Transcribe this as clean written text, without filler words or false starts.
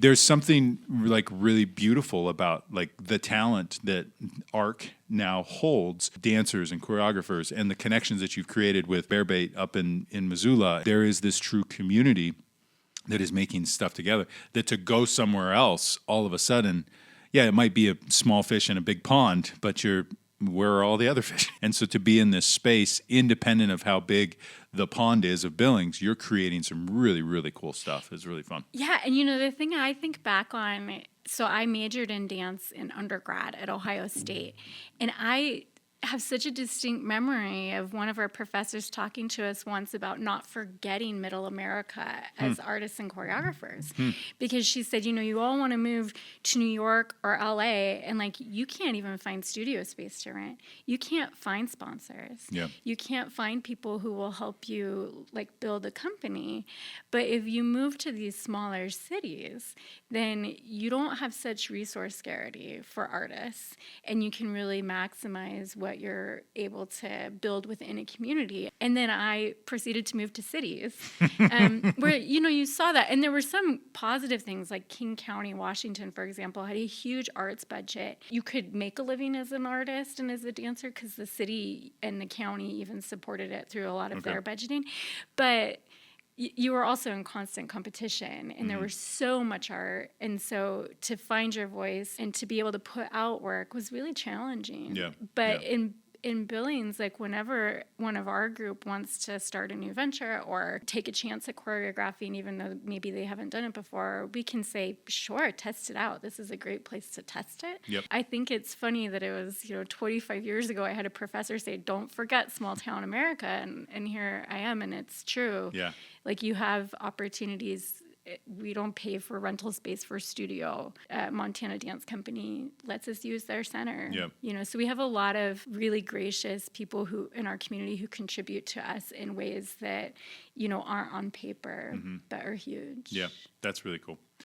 there's something like really beautiful about like the talent that ARC now holds, dancers and choreographers, and the connections that you've created with Bearbait up in Missoula. There is this true community that is making stuff together, that to go somewhere else, all of a sudden, yeah, it might be a small fish in a big pond, but where are all the other fish? And so to be in this space, independent of how big the pond is of Billings, you're creating some really, really cool stuff. It's really fun. Yeah, and the thing I think back on, so I majored in dance in undergrad at Ohio State, and I have such a distinct memory of one of our professors talking to us once about not forgetting Middle America as artists and choreographers. Because she said, you all want to move to New York or LA, and like you can't even find studio space to rent. You can't find sponsors. Yeah. You can't find people who will help you like build a company. But if you move to these smaller cities, then you don't have such resource scarcity for artists, and you can really maximize what you're able to build within a community. And then I proceeded to move to cities where, you saw that. And there were some positive things, like King County, Washington, for example, had a huge arts budget. You could make a living as an artist and as a dancer because the city and the county even supported it through a lot of their budgeting. But you were also in constant competition, and there was so much art. And so to find your voice and to be able to put out work was really challenging. Yeah. But in Billings, like whenever one of our group wants to start a new venture or take a chance at choreographing, even though maybe they haven't done it before, we can say, sure, test it out. This is a great place to test it. Yep. I think it's funny that it was, 25 years ago, I had a professor say, don't forget small town America. And here I am, and it's true. Yeah. Like you have opportunities. We don't pay for rental space for studio. Montana Dance Company lets us use their center. Yeah. So we have a lot of really gracious people who in our community who contribute to us in ways that, aren't on paper, but are huge. Yeah, that's really cool.